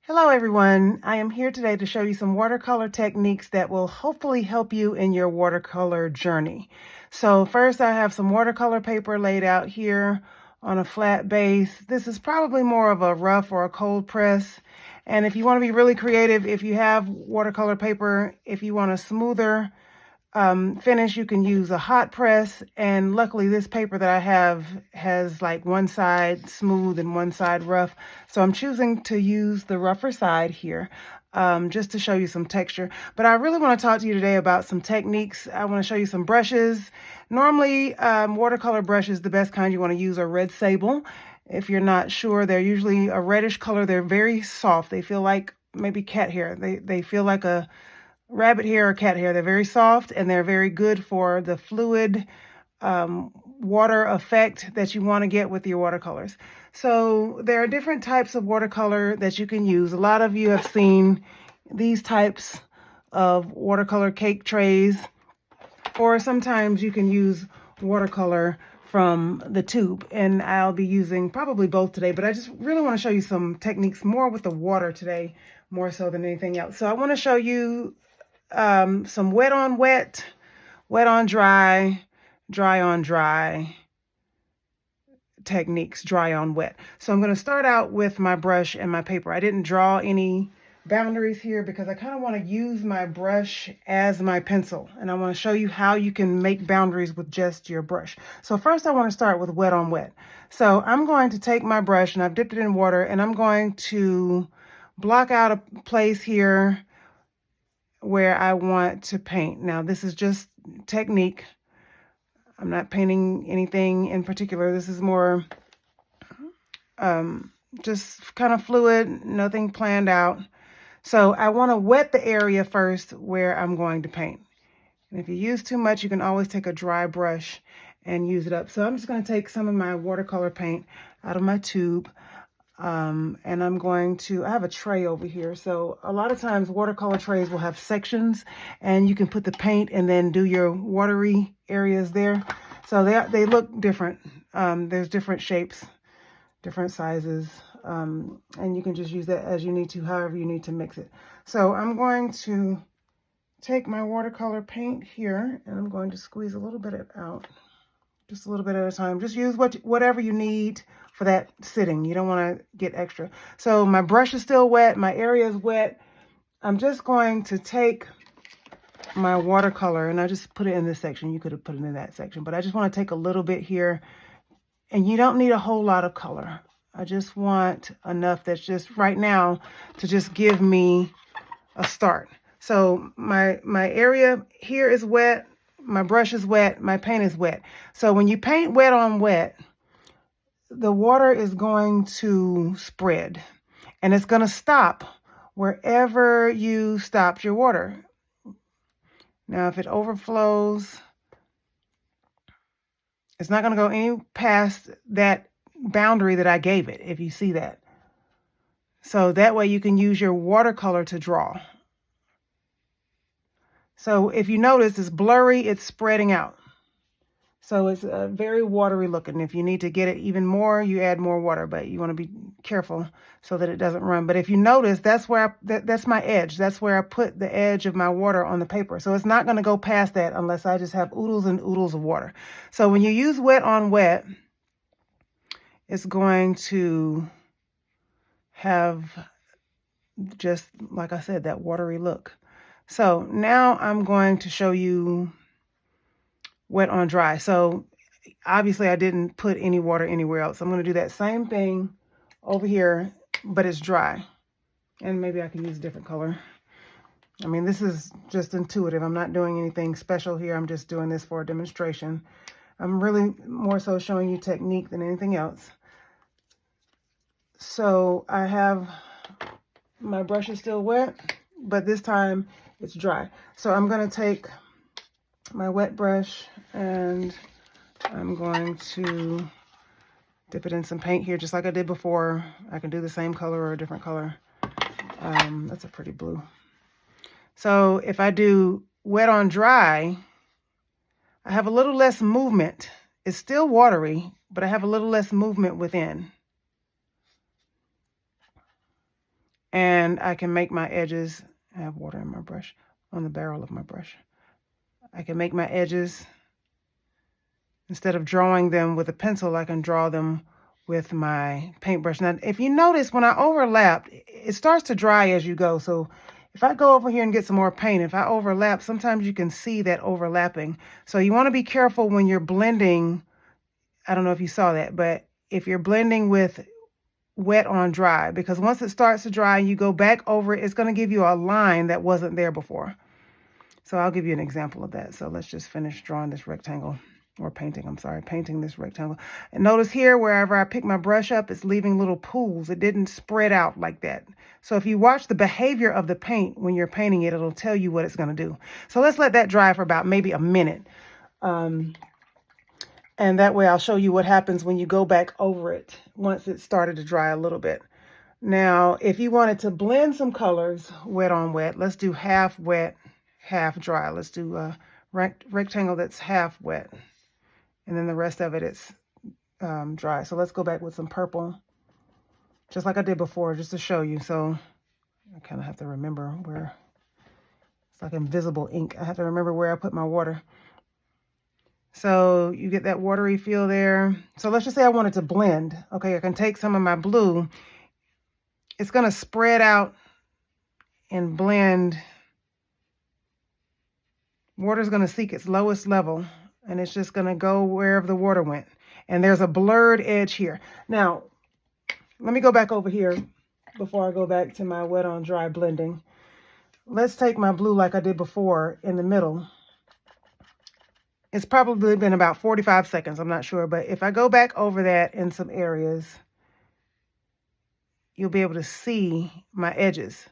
Hello everyone, I am here today to show you some watercolor techniques that will hopefully help you in your watercolor journey. So first I have some watercolor paper laid out here on a flat base. This is probably more of a rough or a cold press. And if you want to be really creative, if you have watercolor paper, if you want a smoother finish, you can use a hot press, and luckily this paper that I have has like one side smooth and one side rough, so I'm choosing to use the rougher side here just to show you some texture. But I really want to talk to you today about some techniques. I want to show you some brushes. Normally watercolor brushes, the best kind you want to use are red sable. If you're not sure, they're usually a reddish color. They're very soft. They feel like maybe cat hair. They feel like a rabbit hair or cat hair. They're very soft and they're very good for the fluid water effect that you want to get with your watercolors. So there are different types of watercolor that you can use. A lot of you have seen these types of watercolor cake trays, or sometimes you can use watercolor from the tube, and I'll be using probably both today, but I just really want to show you some techniques more with the water today, more so than anything else. So I want to show you some wet on wet, wet on dry, dry on dry techniques, dry on wet. So I'm going to start out with my brush and my paper. I didn't draw any boundaries here because I kind of want to use my brush as my pencil, and I want to show you how you can make boundaries with just your brush. So first I want to start with wet on wet. So I'm going to take my brush, and I've dipped it in water, and I'm going to block out a place here where I want to paint. Now this is just technique. I'm not painting anything in particular. This is more just kind of fluid, nothing planned out. So I want to wet the area first where I'm going to paint. And if you use too much, you can always take a dry brush and use it up. So I'm just going to take some of my watercolor paint out of my tube. And I'm going to, I have a tray over here. So a lot of times watercolor trays will have sections, and you can put the paint and then do your watery areas there. So they look different. There's different shapes, different sizes, and you can just use that as you need to, however you need to mix it. So I'm going to take my watercolor paint here, and I'm going to squeeze a little bit out, just a little bit at a time. Just use whatever you need for that sitting. You don't want to get extra. So my brush is still wet. My area is wet. I'm just going to take my watercolor, and I just put it in this section. You could have put it in that section, but I just want to take a little bit here, and you don't need a whole lot of color. I just want enough that's just right now to just give me a start. So my area here is wet. My brush is wet. My paint is wet. So when you paint wet on wet, the water is going to spread, and it's going to stop wherever you stopped your water. Now, if it overflows, it's not going to go any past that boundary that I gave it, if you see that. So that way you can use your watercolor to draw. So if you notice, it's blurry, it's spreading out. So it's very watery looking. If you need to get it even more, you add more water, but you want to be careful so that it doesn't run. But if you notice, that's where that's my edge. That's where I put the edge of my water on the paper. So it's not going to go past that unless I just have oodles and oodles of water. So when you use wet on wet, it's going to have, just like I said, that watery look. So now I'm going to show you wet on dry. So obviously I didn't put any water anywhere else. I'm going to do that same thing over here, but it's dry. And maybe I can use a different color. I mean, this is just intuitive. I'm not doing anything special here. I'm just doing this for a demonstration. I'm really more so showing you technique than anything else. So I have, my brush is still wet, but this time it's dry. So I'm going to take my wet brush, and I'm going to dip it in some paint here, just like I did before. I can do the same color or a different color. That's a pretty blue. So if I do wet on dry, I have a little less movement. It's still watery, but I have a little less movement within. And I can make my edges. I have water in my brush, on the barrel of my brush. I can make my edges. Instead of drawing them with a pencil, I can draw them with my paintbrush. Now, if you notice, when I overlap, it starts to dry as you go. So if I go over here and get some more paint, if I overlap, sometimes you can see that overlapping. So you want to be careful when you're blending. I don't know if you saw that, but if you're blending with wet on dry, because once it starts to dry and you go back over it, it's going to give you a line that wasn't there before. So I'll give you an example of that. So let's just finish drawing this rectangle. Or painting, I'm sorry, painting this rectangle. And notice here, wherever I pick my brush up, it's leaving little pools. It didn't spread out like that. So if you watch the behavior of the paint when you're painting it, it'll tell you what it's going to do. So let's let that dry for about maybe a minute. And that way I'll show you what happens when you go back over it once it started to dry a little bit. Now, if you wanted to blend some colors wet on wet, let's do half wet, half dry. Let's do a rectangle that's half wet. And then the rest of it is dry. So let's go back with some purple, just like I did before, just to show you. So I kind of have to remember where, it's like invisible ink. I have to remember where I put my water. So you get that watery feel there. So let's just say I wanted to blend. Okay, I can take some of my blue. It's going to spread out and blend. Water's going to seek its lowest level. And it's just going to go wherever the water went. And there's a blurred edge here. Now, let me go back over here before I go back to my wet on dry blending. Let's take my blue like I did before in the middle. It's probably been about 45 seconds. I'm not sure. But if I go back over that in some areas, you'll be able to see my edges.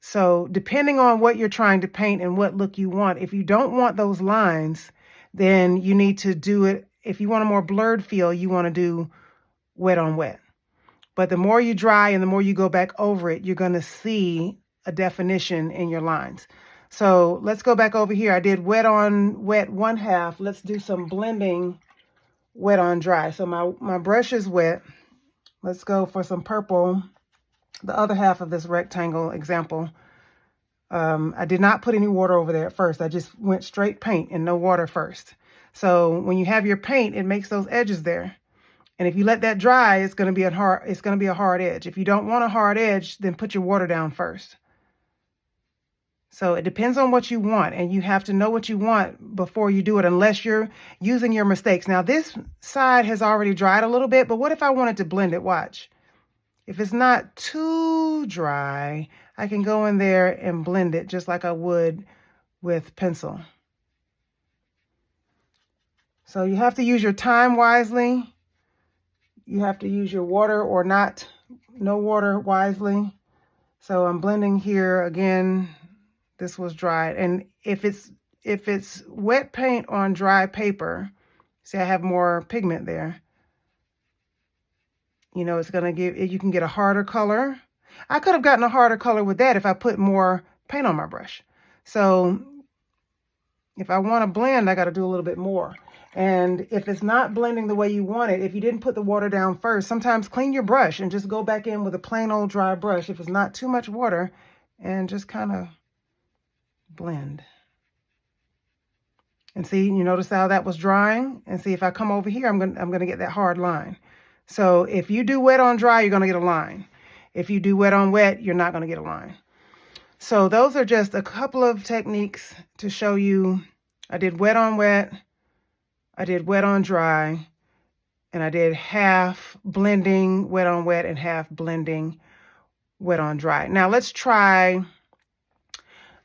So depending on what you're trying to paint and what look you want, if you don't want those lines, then you need to do it. If you want a more blurred feel, you want to do wet on wet. But the more you dry and the more you go back over it, you're going to see a definition in your lines. So let's go back over here. I did wet on wet 1/2. Let's do some blending wet on dry. So my brush is wet. Let's go for some purple. The other half of this rectangle example. I did not put any water over there at first. I just went straight paint and no water first. So when you have your paint, it makes those edges there. And if you let that dry, it's going to be a hard edge. If you don't want a hard edge, then put your water down first. So it depends on what you want, and you have to know what you want before you do it, unless you're using your mistakes. Now this side has already dried a little bit, but what if I wanted to blend it? Watch. If it's not too dry, I can go in there and blend it just like I would with pencil. So you have to use your time wisely. You have to use your water or no water wisely. So I'm blending here again. This was dried. And if it's wet paint on dry paper, see I have more pigment there. You know, it's going to give, you can get a harder color. I could have gotten a harder color with that if I put more paint on my brush. So if I want to blend, I got to do a little bit more. And if it's not blending the way you want it, if you didn't put the water down first, sometimes clean your brush and just go back in with a plain old dry brush if it's not too much water, and just kind of blend. And see, you notice how that was drying? And see, if I come over here, I'm going to get that hard line. So if you do wet on dry, you're going to get a line. If you do wet on wet, you're not going to get a line. So those are just a couple of techniques to show you. I did wet on wet, I did wet on dry, and I did half blending wet on wet and half blending wet on dry. Now let's try,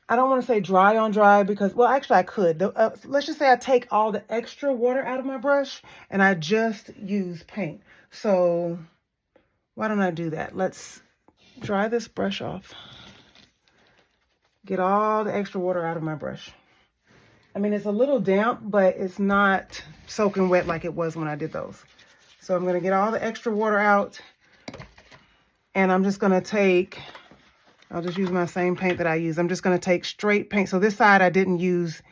I don't want to say dry on dry because, well, actually I could. Let's just say I take all the extra water out of my brush and I just use paint. So why don't I do that? Let's dry this brush off. Get all the extra water out of my brush. I mean, it's a little damp, but it's not soaking wet like it was when I did those. So I'm going to get all the extra water out, and I'm just going to take, I'll just use my same paint that I use. I'm just going to take straight paint. So this side I didn't use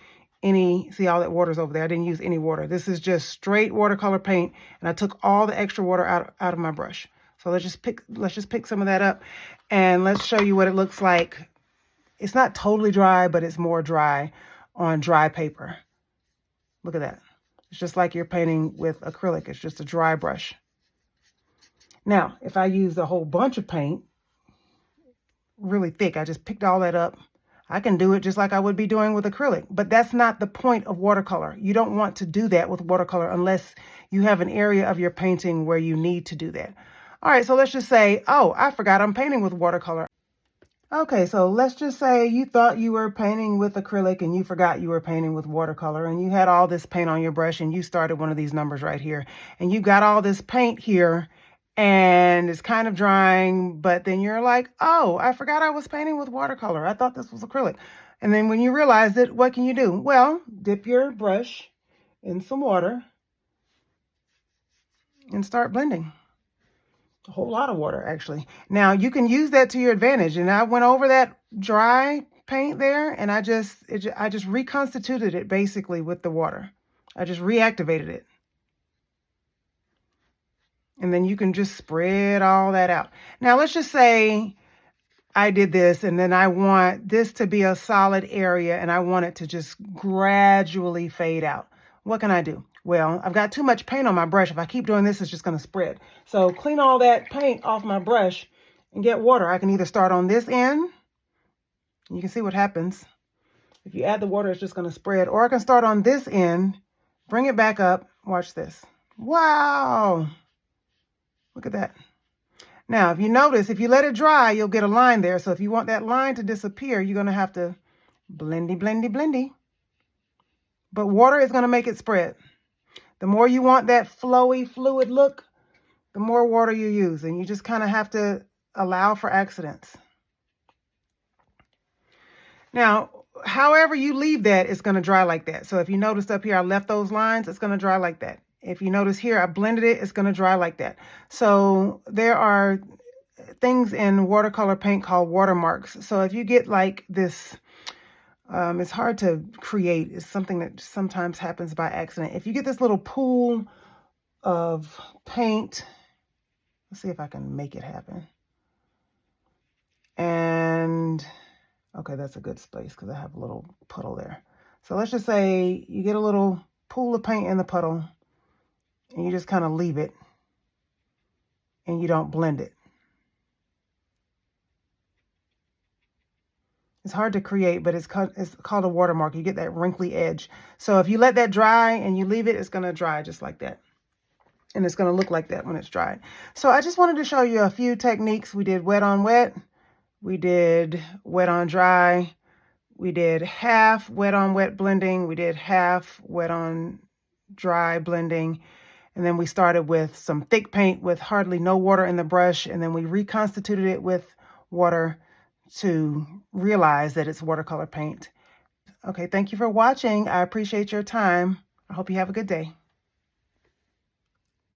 any, see all that water's over there. I didn't use any water. This is just straight watercolor paint, and I took all the extra water out of my brush. So So let's just pick some of that up, and let's show you what it looks like. It's not totally dry, but it's more dry on dry paper. Look at that. It's just like you're painting with acrylic. It's just a dry brush. Now, if I use a whole bunch of paint, really thick, I just picked all that up, I can do it just like I would be doing with acrylic. But that's not the point of watercolor. You don't want to do that with watercolor unless you have an area of your painting where you need to do that. All right, so let's just say, oh, I forgot I'm painting with watercolor. Okay, so let's just say you thought you were painting with acrylic and you forgot you were painting with watercolor, and you had all this paint on your brush and you started one of these numbers right here, and you got all this paint here and it's kind of drying, but then you're like, oh, I forgot I was painting with watercolor. I thought this was acrylic. And then when you realize it, what can you do? Well, dip your brush in some water and start blending. A whole lot of water, actually. Now, you can use that to your advantage. And I went over that dry paint there, and I just reconstituted it basically with the water. I just reactivated it. And then you can just spread all that out. Now, let's just say I did this, and then I want this to be a solid area, and I want it to just gradually fade out. What can I do? Well, I've got too much paint on my brush. If I keep doing this, it's just going to spread. So clean all that paint off my brush and get water. I can either start on this end. You can see what happens. If you add the water, it's just going to spread. Or I can start on this end, bring it back up. Watch this. Wow. Look at that. Now, if you notice, if you let it dry, you'll get a line there. So if you want that line to disappear, you're going to have to blendy, blendy, blendy. But water is going to make it spread. The more you want that flowy, fluid look, the more water you use. And you just kind of have to allow for accidents. Now, however you leave that, it's going to dry like that. So if you noticed up here, I left those lines, it's going to dry like that. If you notice here, I blended it, it's going to dry like that. So there are things in watercolor paint called watermarks. So if you get like this, it's hard to create. It's something that sometimes happens by accident. If you get this little pool of paint, let's see if I can make it happen. And okay, that's a good space because I have a little puddle there. So let's just say you get a little pool of paint in the puddle and you just kind of leave it and you don't blend it. It's hard to create, but it's called a watermark. You get that wrinkly edge. So if you let that dry and you leave it, it's going to dry just like that. And it's going to look like that when it's dried. So I just wanted to show you a few techniques. We did wet on wet. We did wet on dry. We did half wet on wet blending. We did half wet on dry blending. And then we started with some thick paint with hardly no water in the brush. And then we reconstituted it with water to realize that it's watercolor paint. Okay, thank you for watching. I appreciate your time. I hope you have a good day.